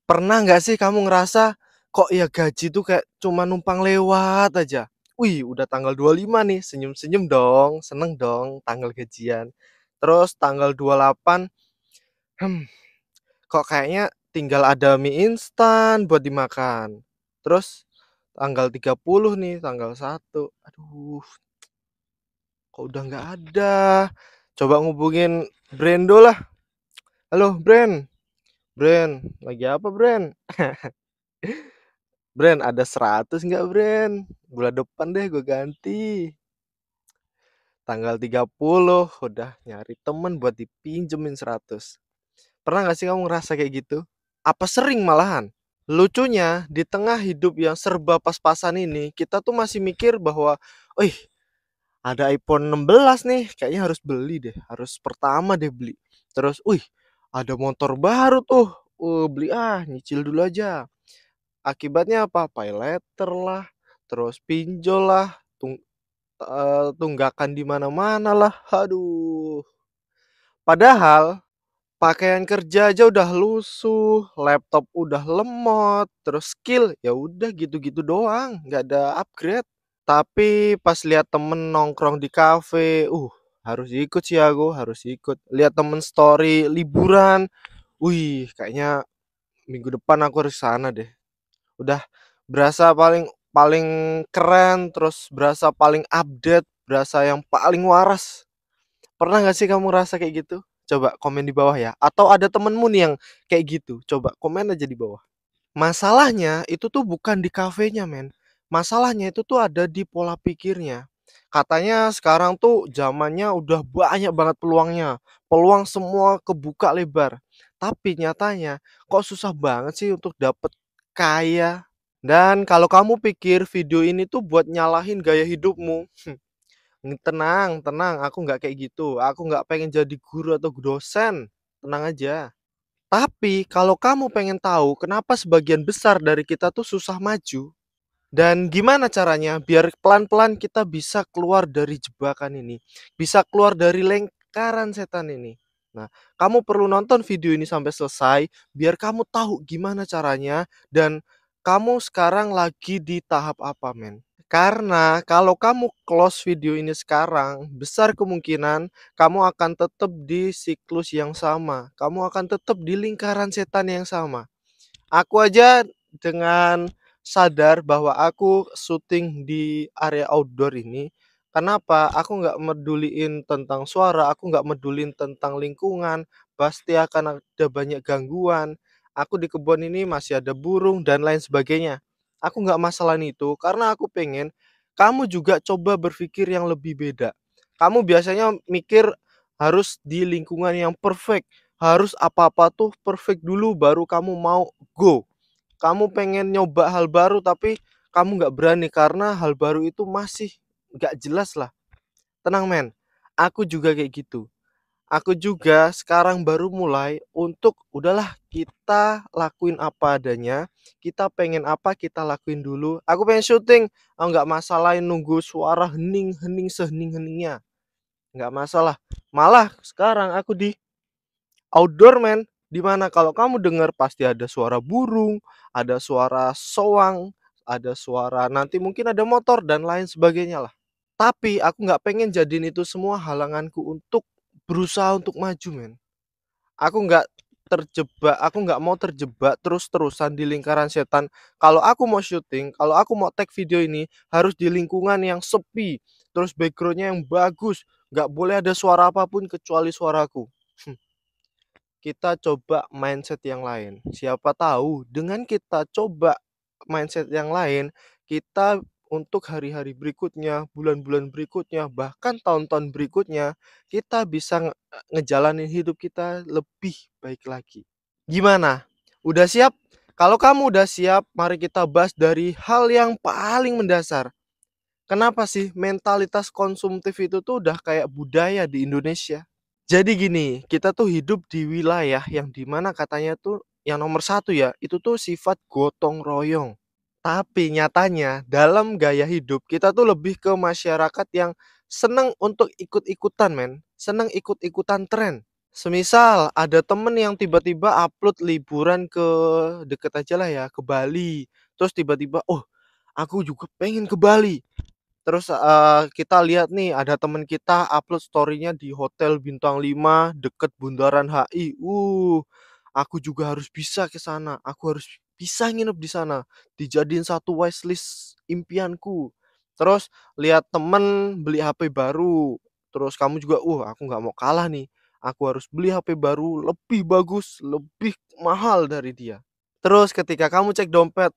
Pernah nggak sih kamu ngerasa, kok ya gaji tuh kayak cuma numpang lewat aja? Wih, udah tanggal 25 nih, senyum-senyum dong, seneng dong tanggal gajian. Terus tanggal 28, hmm, kok kayaknya tinggal ada mie instan buat dimakan. Terus tanggal 30 nih, tanggal 1, aduh, kok udah nggak ada. Coba ngubungin Brendo lah. Halo, Bren. Bren, lagi apa, Bren? Bren, ada 100 nggak, Bren? Bulan depan deh gue ganti. Tanggal 30 udah nyari temen buat dipinjemin 100. Pernah nggak sih kamu ngerasa kayak gitu? Apa sering malahan? Lucunya, di tengah hidup yang serba pas-pasan ini, kita tuh masih mikir bahwa, "Wih, ada iPhone 16 nih, kayaknya harus beli deh, harus pertama deh beli." Terus, "Wih, ada motor baru tuh, beli nyicil dulu aja." Akibatnya apa? Pay later lah, terus pinjol lah, tunggakan di mana-mana lah, aduh. Padahal pakaian kerja aja udah lusuh, laptop udah lemot, terus skill ya udah gitu-gitu doang, nggak ada upgrade. Tapi pas lihat temen nongkrong di kafe, harus ikut sih aku, harus ikut. Lihat temen story liburan, wih kayaknya minggu depan aku harus sana deh. Udah berasa paling paling keren, terus berasa paling update, berasa yang paling waras. Pernah nggak sih kamu ngerasa kayak gitu? Coba komen di bawah ya. Atau ada temenmu nih yang kayak gitu? Coba komen aja di bawah. Masalahnya itu tuh bukan di kafenya, men. Masalahnya itu tuh ada di pola pikirnya. Katanya sekarang tuh zamannya udah banyak banget peluangnya. Peluang semua kebuka lebar. Tapi nyatanya kok susah banget sih untuk dapet kaya. Dan kalau kamu pikir video ini tuh buat nyalahin gaya hidupmu, tenang, tenang, aku nggak kayak gitu. Aku nggak pengen jadi guru atau dosen. Tenang aja. Tapi kalau kamu pengen tahu kenapa sebagian besar dari kita tuh susah maju dan gimana caranya biar pelan-pelan kita bisa keluar dari jebakan ini, bisa keluar dari lingkaran setan ini. Nah, kamu perlu nonton video ini sampai selesai biar kamu tahu gimana caranya dan kamu sekarang lagi di tahap apa, men. Karena kalau kamu close video ini sekarang, besar kemungkinan kamu akan tetap di siklus yang sama. Kamu akan tetap di lingkaran setan yang sama. Aku aja dengan sadar bahwa aku syuting di area outdoor ini, kenapa? Aku nggak meduliin tentang suara, aku nggak medulin tentang lingkungan, pasti akan ada banyak gangguan. Aku di kebun ini masih ada burung dan lain sebagainya. Aku nggak masalahin itu karena aku pengen kamu juga coba berpikir yang lebih beda. Kamu biasanya mikir harus di lingkungan yang perfect, harus apa-apa tuh perfect dulu baru kamu mau go. Kamu pengen nyoba hal baru tapi kamu nggak berani karena hal baru itu masih nggak jelas lah. Tenang men, aku juga kayak gitu. Aku juga sekarang baru mulai untuk udahlah kita lakuin apa adanya. Kita pengen apa kita lakuin dulu. Aku pengen syuting, nggak masalahin nunggu suara hening-hening sehening-heningnya. Nggak masalah. Malah sekarang aku di outdoor man, dimana kalau kamu dengar pasti ada suara burung, ada suara soang, ada suara nanti mungkin ada motor dan lain sebagainya lah. Tapi aku nggak pengen jadiin itu semua halanganku untuk berusaha untuk maju men. Aku nggak mau terjebak terus-terusan di lingkaran setan. Kalau aku mau syuting, kalau aku mau tag video ini harus di lingkungan yang sepi, terus backgroundnya yang bagus, nggak boleh ada suara apapun kecuali suaraku. Kita coba mindset yang lain. Siapa tahu dengan kita coba mindset yang lain, kita untuk hari-hari berikutnya, bulan-bulan berikutnya, bahkan tahun-tahun berikutnya, kita bisa ngejalanin hidup kita lebih baik lagi. Gimana? Udah siap? Kalau kamu udah siap, mari kita bahas dari hal yang paling mendasar. Kenapa sih mentalitas konsumtif itu tuh udah kayak budaya di Indonesia? Jadi gini, kita tuh hidup di wilayah yang dimana katanya tuh yang nomor satu ya, itu tuh sifat gotong royong. Tapi nyatanya dalam gaya hidup kita tuh lebih ke masyarakat yang seneng untuk ikut-ikutan men, seneng ikut-ikutan tren. Semisal ada temen yang tiba-tiba upload liburan ke deket aja lah ya, ke Bali. Terus tiba-tiba, "Oh, aku juga pengen ke Bali." Terus, kita lihat nih ada temen kita upload story-nya di hotel bintang 5 deket Bundaran HI. Aku juga harus bisa ke sana, aku harus bisa nginep di sana, dijadiin satu wishlist impianku. Terus lihat temen beli HP baru, terus kamu juga, aku nggak mau kalah nih, aku harus beli HP baru lebih bagus, lebih mahal dari dia." Terus ketika kamu cek dompet,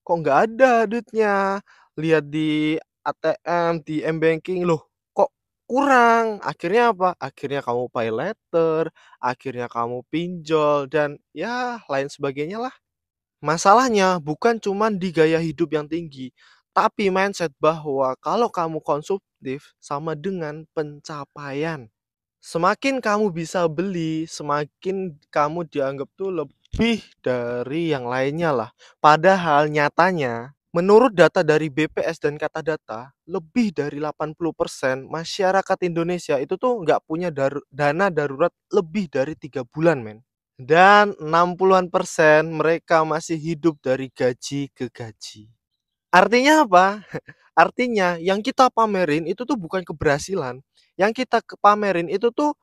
kok nggak ada duitnya, lihat di ATM, di m-banking, loh kok kurang, akhirnya apa? Akhirnya kamu paylater, akhirnya kamu pinjol, dan ya lain sebagainya lah. Masalahnya bukan cuman di gaya hidup yang tinggi, tapi mindset bahwa kalau kamu konsumtif sama dengan pencapaian. Semakin kamu bisa beli, semakin kamu dianggap tuh lebih dari yang lainnya lah. Padahal nyatanya, menurut data dari BPS dan Kata Data, lebih dari 80% masyarakat Indonesia itu tuh nggak punya dana darurat lebih dari 3 bulan, men. Dan 60-an% mereka masih hidup dari gaji ke gaji. Artinya apa? Artinya yang kita pamerin itu tuh bukan keberhasilan, yang kita pamerin itu tuh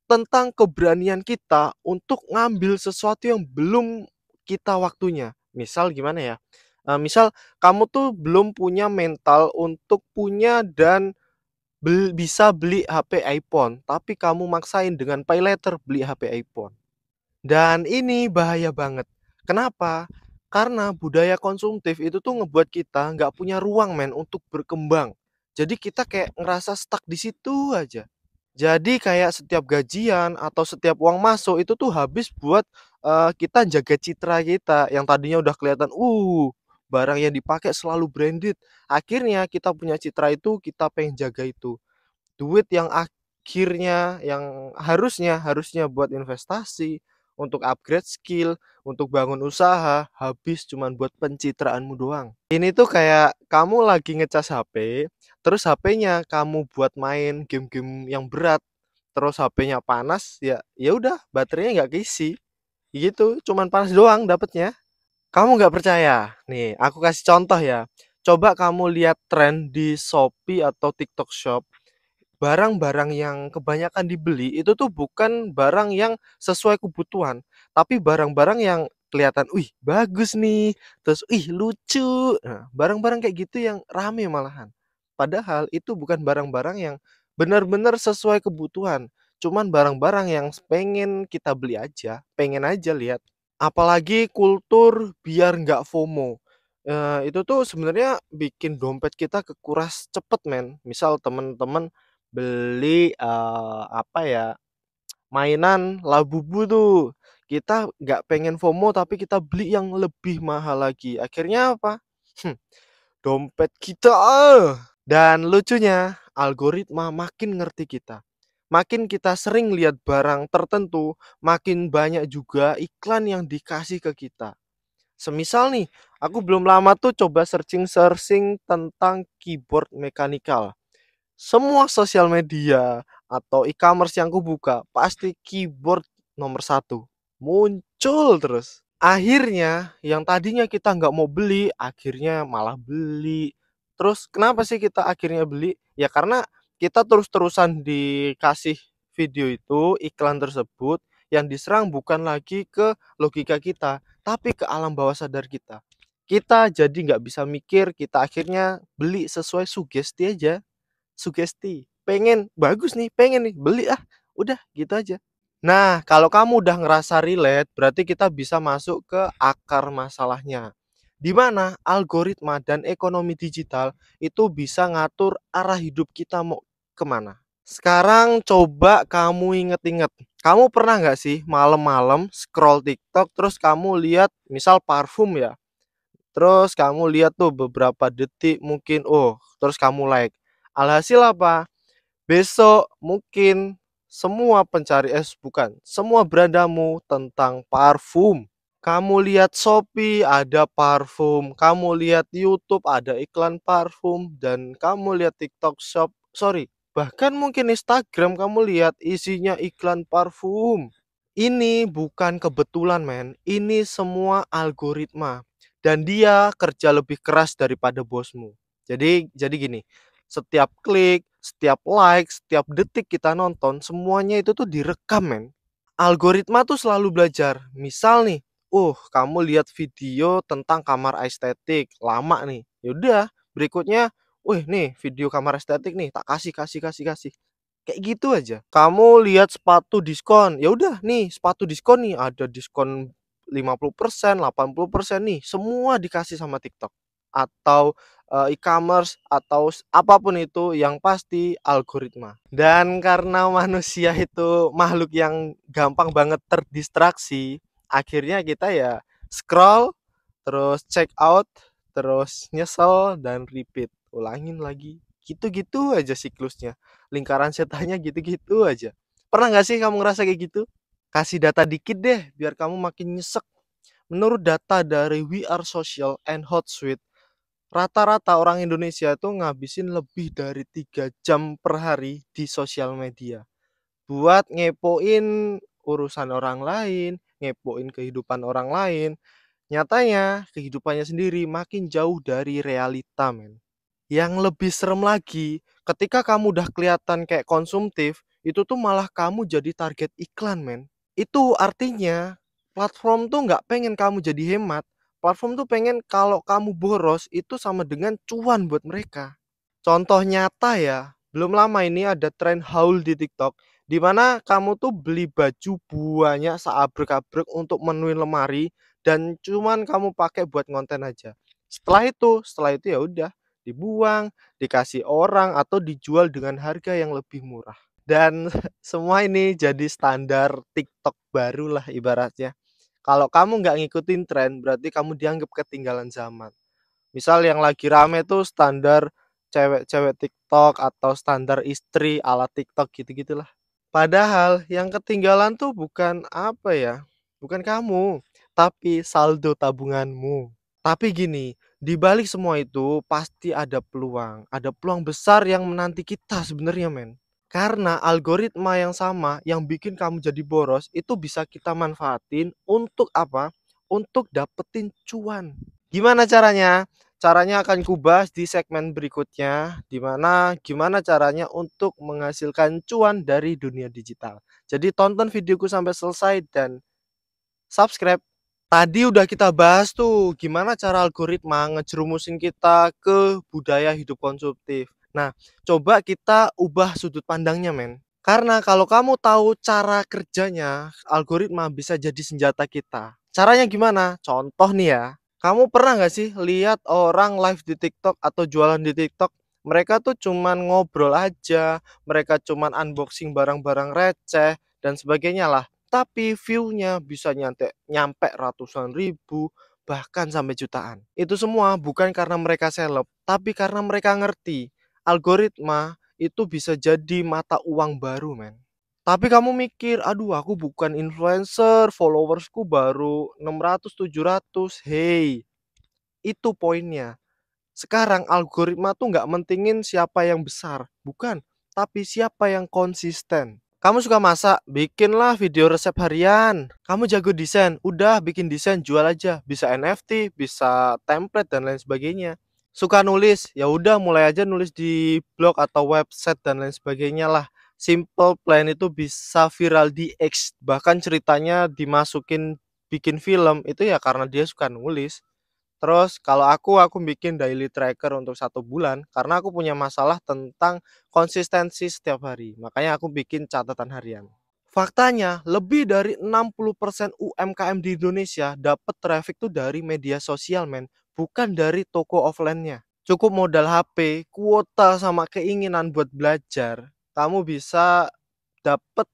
tentang keberanian kita untuk ngambil sesuatu yang belum kita waktunya. Misal gimana ya, misal kamu tuh belum punya mental untuk punya dan bisa beli HP iPhone, tapi kamu maksain dengan paylater beli HP iPhone. Dan ini bahaya banget. Kenapa? Karena budaya konsumtif itu tuh ngebuat kita nggak punya ruang, men, untuk berkembang. Jadi kita kayak ngerasa stuck di situ aja. Jadi kayak setiap gajian atau setiap uang masuk itu tuh habis buat, kita jaga citra kita yang tadinya udah kelihatan, barang yang dipakai selalu branded. Akhirnya kita punya citra itu, kita pengen jaga itu. Duit yang akhirnya yang harusnya harusnya buat investasi, untuk upgrade skill, untuk bangun usaha, habis cuman buat pencitraanmu doang. Ini tuh kayak kamu lagi ngecas HP, terus HP-nya kamu buat main game-game yang berat, terus HP-nya panas, ya udah baterainya nggak keisi, gitu, cuman panas doang dapetnya. Kamu nggak percaya? Nih, aku kasih contoh ya. Coba kamu lihat tren di Shopee atau TikTok Shop. Barang-barang yang kebanyakan dibeli itu tuh bukan barang yang sesuai kebutuhan, tapi barang-barang yang kelihatan, "Wih, bagus nih," terus, "Ih, lucu." Nah, barang-barang kayak gitu yang rame malahan. Padahal itu bukan barang-barang yang benar-benar sesuai kebutuhan, cuman barang-barang yang pengen kita beli aja, pengen aja lihat. Apalagi kultur biar nggak FOMO. Itu tuh sebenarnya bikin dompet kita kekuras cepet, men. Misal temen-temen beli, apa ya, mainan Labubu tuh. Kita nggak pengen FOMO tapi kita beli yang lebih mahal lagi. Akhirnya apa? Dompet kita. Dan lucunya, algoritma makin ngerti kita. Makin kita sering lihat barang tertentu, makin banyak juga iklan yang dikasih ke kita. Semisal nih, aku belum lama tuh coba searching-searching tentang keyboard mechanical. Semua sosial media atau e-commerce yang kubuka pasti keyboard nomor satu muncul terus. Akhirnya yang tadinya kita nggak mau beli, akhirnya malah beli. Terus kenapa sih kita akhirnya beli? Ya karena kita terus-terusan dikasih video itu, iklan tersebut, yang diserang bukan lagi ke logika kita, tapi ke alam bawah sadar kita. Kita jadi nggak bisa mikir, kita akhirnya beli sesuai sugesti aja. Sugesti, pengen, bagus nih, pengen nih, beli ah, udah gitu aja. Nah, kalau kamu udah ngerasa relate, berarti kita bisa masuk ke akar masalahnya. Di mana algoritma dan ekonomi digital itu bisa ngatur arah hidup kita mau kemana. Sekarang coba kamu inget-inget. Kamu pernah nggak sih malam-malam scroll TikTok terus kamu lihat misal parfum ya. Terus kamu lihat tuh beberapa detik mungkin, terus kamu like. Alhasil apa? Besok mungkin semua berandamu tentang parfum. Kamu lihat Shopee ada parfum, kamu lihat YouTube ada iklan parfum, dan kamu lihat TikTok Shop, sorry, Bahkan mungkin Instagram kamu lihat isinya iklan parfum. Ini bukan kebetulan, men. Ini semua algoritma dan dia kerja lebih keras daripada bosmu. Jadi gini, setiap klik, setiap like, setiap detik kita nonton, semuanya itu tuh direkam, men. Algoritma tuh selalu belajar. Misal nih, kamu lihat video tentang kamar estetik lama nih. Yaudah, berikutnya, wih nih video kamar estetik nih, tak kasih. Kayak gitu aja. Kamu lihat sepatu diskon, ya udah nih sepatu diskon nih, ada diskon 50%, 80% nih, semua dikasih sama TikTok atau e-commerce atau apapun itu, yang pasti algoritma. Dan karena manusia itu makhluk yang gampang banget terdistraksi, akhirnya kita ya scroll, terus check out, terus nyesel dan repeat, ulangin lagi. Gitu-gitu aja siklusnya. Lingkaran setannya gitu-gitu aja. Pernah nggak sih kamu ngerasa kayak gitu? Kasih data dikit deh biar kamu makin nyesek. Menurut data dari We Are Social and Hotsuite, rata-rata orang Indonesia tuh ngabisin lebih dari 3 jam per hari di sosial media buat ngepoin urusan orang lain, ngepoin kehidupan orang lain. Nyatanya kehidupannya sendiri makin jauh dari realita, men. Yang lebih serem lagi, ketika kamu udah kelihatan kayak konsumtif, itu tuh malah kamu jadi target iklan, men. Itu artinya platform tuh nggak pengen kamu jadi hemat. Platform tuh pengen kalau kamu boros itu sama dengan cuan buat mereka. Contoh nyata ya, belum lama ini ada tren haul di TikTok di mana kamu tuh beli baju banyak seabrek-abrek untuk menuin lemari dan cuman kamu pakai buat konten aja. Setelah itu ya udah dibuang, dikasih orang atau dijual dengan harga yang lebih murah. Dan semua ini jadi standar TikTok baru lah ibaratnya. Kalau kamu nggak ngikutin tren, berarti kamu dianggap ketinggalan zaman. Misal yang lagi rame tuh standar cewek-cewek TikTok atau standar istri ala TikTok gitu-gitulah. Padahal yang ketinggalan tuh bukan apa ya, bukan kamu, tapi saldo tabunganmu. Tapi gini, di balik semua itu pasti ada peluang besar yang menanti kita sebenarnya, men. Karena algoritma yang sama yang bikin kamu jadi boros itu bisa kita manfaatin untuk apa? Untuk dapetin cuan. Gimana caranya? Caranya akan kubahas di segmen berikutnya, di mana gimana caranya untuk menghasilkan cuan dari dunia digital. Jadi tonton videoku sampai selesai dan subscribe. Tadi udah kita bahas tuh gimana cara algoritma ngejerumusin kita ke budaya hidup konsumtif. Nah, coba kita ubah sudut pandangnya, men. Karena kalau kamu tahu cara kerjanya, algoritma bisa jadi senjata kita. Caranya gimana? Contoh nih ya, kamu pernah nggak sih lihat orang live di TikTok atau jualan di TikTok? Mereka tuh cuman ngobrol aja, mereka cuman unboxing barang-barang receh dan sebagainya lah. Tapi view-nya bisa nyampe ratusan ribu, bahkan sampai jutaan. Itu semua bukan karena mereka seleb, tapi karena mereka ngerti algoritma itu bisa jadi mata uang baru, men. Tapi kamu mikir, aduh aku bukan influencer, followersku baru 600, 700. Hey, itu poinnya. Sekarang algoritma tuh nggak mentingin siapa yang besar, bukan, tapi siapa yang konsisten. Kamu suka masak, bikinlah video resep harian. Kamu jago desain, udah bikin desain jual aja. Bisa NFT, bisa template dan lain sebagainya. Suka nulis, ya udah mulai aja nulis di blog atau website dan lain sebagainya lah. Simple Plan itu bisa viral di X, bahkan ceritanya dimasukin bikin film itu ya karena dia suka nulis. Terus kalau aku bikin daily tracker untuk 1 bulan karena aku punya masalah tentang konsistensi setiap hari. Makanya aku bikin catatan harian. Faktanya lebih dari 60% UMKM di Indonesia dapat traffic tuh dari media sosial, men, bukan dari toko offline-nya. Cukup modal HP, kuota sama keinginan buat belajar, kamu bisa dapat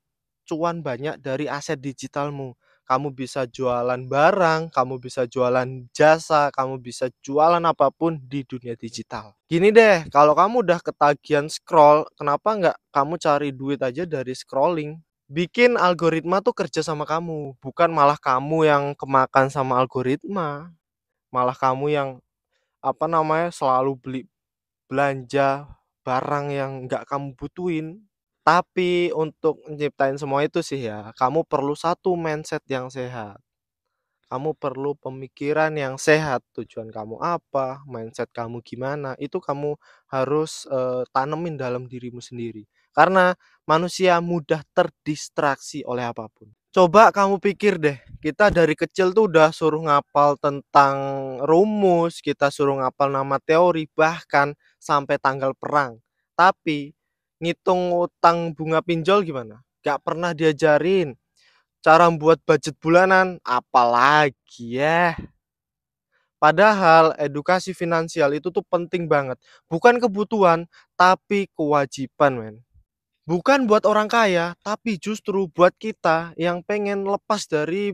cuan banyak dari aset digitalmu. Kamu bisa jualan barang, kamu bisa jualan jasa, kamu bisa jualan apapun di dunia digital. Gini deh, kalau kamu udah ketagihan scroll, kenapa nggak kamu cari duit aja dari scrolling? Bikin algoritma tuh kerja sama kamu, bukan malah kamu yang kemakan sama algoritma. Malah kamu yang selalu beli belanja barang yang nggak kamu butuhin. Tapi untuk nyiptain semua itu sih ya, kamu perlu satu mindset yang sehat. Kamu perlu pemikiran yang sehat, tujuan kamu apa, mindset kamu gimana, itu kamu harus, tanemin dalam dirimu sendiri. Karena manusia mudah terdistraksi oleh apapun. Coba kamu pikir deh, kita dari kecil tuh udah suruh ngapal tentang rumus, kita suruh ngapal nama teori, bahkan sampai tanggal perang. Tapi ngitung utang bunga pinjol gimana? Gak pernah diajarin. Cara membuat budget bulanan, apalagi ya. Padahal edukasi finansial itu tuh penting banget. Bukan kebutuhan, tapi kewajiban, men. Bukan buat orang kaya, tapi justru buat kita yang pengen lepas dari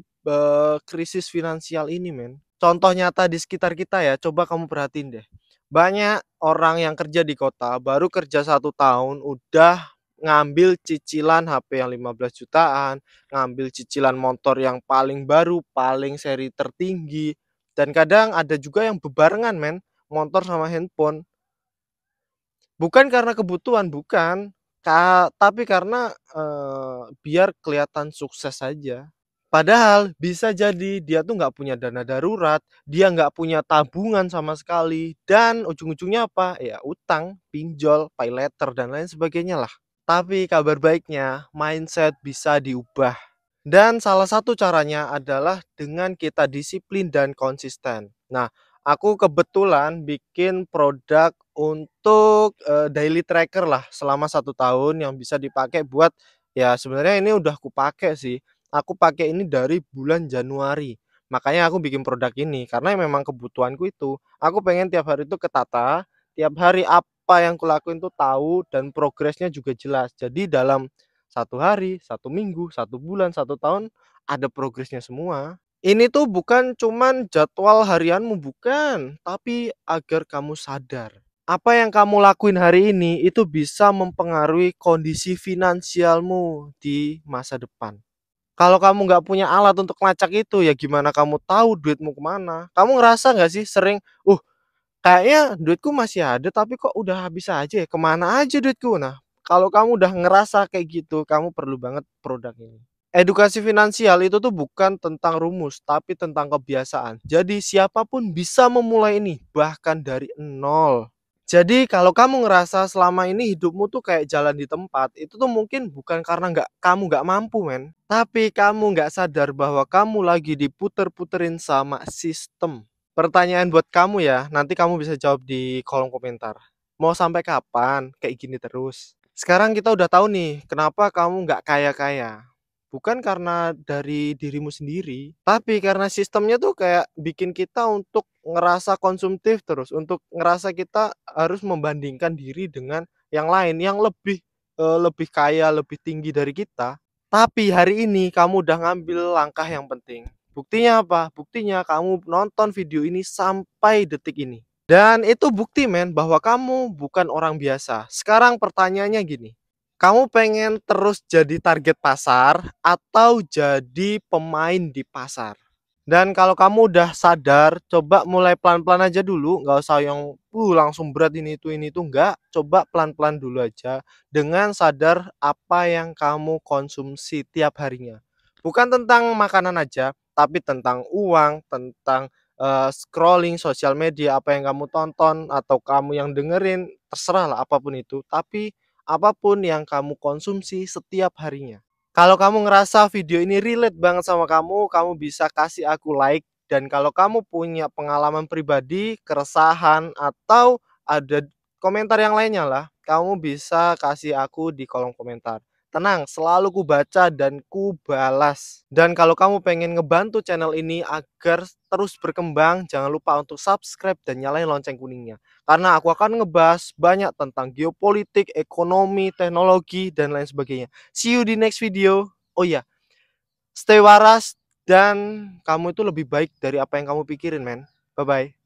krisis finansial ini, men. Contoh nyata di sekitar kita ya, coba kamu perhatiin deh. Banyak orang yang kerja di kota, baru kerja 1 tahun, udah ngambil cicilan HP yang 15 jutaan, ngambil cicilan motor yang paling baru, paling seri tertinggi, dan kadang ada juga yang bebarengan, men, motor sama handphone. Bukan karena kebutuhan, bukan. Tapi karena, biar kelihatan sukses saja. Padahal bisa jadi dia tuh nggak punya dana darurat, dia nggak punya tabungan sama sekali, dan ujung-ujungnya apa? Ya utang, pinjol, paylater, dan lain sebagainya lah. Tapi kabar baiknya, mindset bisa diubah. Dan salah satu caranya adalah dengan kita disiplin dan konsisten. Nah, aku kebetulan bikin produk untuk, daily tracker lah selama 1 tahun yang bisa dipakai buat ya sebenarnya ini udah kupakai sih. Aku pakai ini dari bulan Januari. Makanya aku bikin produk ini karena memang kebutuhanku itu. Aku pengen tiap hari itu ketata, tiap hari apa yang kulakuin tuh tahu dan progresnya juga jelas. Jadi dalam 1 hari, 1 minggu, 1 bulan, 1 tahun, ada progresnya semua. Ini tuh bukan cuman jadwal harianmu, bukan, tapi agar kamu sadar. Apa yang kamu lakuin hari ini itu bisa mempengaruhi kondisi finansialmu di masa depan. Kalau kamu nggak punya alat untuk ngelacak itu, ya gimana kamu tahu duitmu kemana? Kamu ngerasa nggak sih sering, kayaknya duitku masih ada tapi kok udah habis aja ya, kemana aja duitku?" Nah, kalau kamu udah ngerasa kayak gitu, kamu perlu banget produk ini. Edukasi finansial itu tuh bukan tentang rumus, tapi tentang kebiasaan. Jadi siapapun bisa memulai ini, bahkan dari nol. Jadi kalau kamu ngerasa selama ini hidupmu tuh kayak jalan di tempat, itu tuh mungkin bukan karena kamu nggak mampu, men. Tapi kamu nggak sadar bahwa kamu lagi diputer-puterin sama sistem. Pertanyaan buat kamu ya, nanti kamu bisa jawab di kolom komentar. Mau sampai kapan kayak gini terus? Sekarang kita udah tahu nih, kenapa kamu nggak kaya-kaya. Bukan karena dari dirimu sendiri, tapi karena sistemnya tuh kayak bikin kita untuk ngerasa konsumtif terus, untuk ngerasa kita harus membandingkan diri dengan yang lain, yang lebih kaya, lebih tinggi dari kita. Tapi hari ini kamu udah ngambil langkah yang penting. Buktinya apa? Buktinya kamu nonton video ini sampai detik ini. Dan itu bukti, men, bahwa kamu bukan orang biasa. Sekarang pertanyaannya gini, kamu pengen terus jadi target pasar atau jadi pemain di pasar? Dan kalau kamu udah sadar, coba mulai pelan-pelan aja dulu, nggak usah yang langsung berat ini itu, enggak. Coba pelan-pelan dulu aja dengan sadar apa yang kamu konsumsi tiap harinya. Bukan tentang makanan aja, tapi tentang uang, tentang, scrolling sosial media, apa yang kamu tonton atau kamu yang dengerin, terserahlah apapun itu, tapi apapun yang kamu konsumsi setiap harinya. Kalau kamu ngerasa video ini relate banget sama kamu bisa kasih aku like, dan kalau kamu punya pengalaman pribadi, keresahan, atau ada komentar yang lainnya lah, kamu bisa kasih aku di kolom komentar. Tenang, selalu ku baca dan ku balas. Dan kalau kamu pengen ngebantu channel ini agar terus berkembang, jangan lupa untuk subscribe dan nyalain lonceng kuningnya. Karena aku akan ngebahas banyak tentang geopolitik, ekonomi, teknologi, dan lain sebagainya. See you di next video. Oh iya, stay waras dan kamu itu lebih baik dari apa yang kamu pikirin, men. Bye-bye.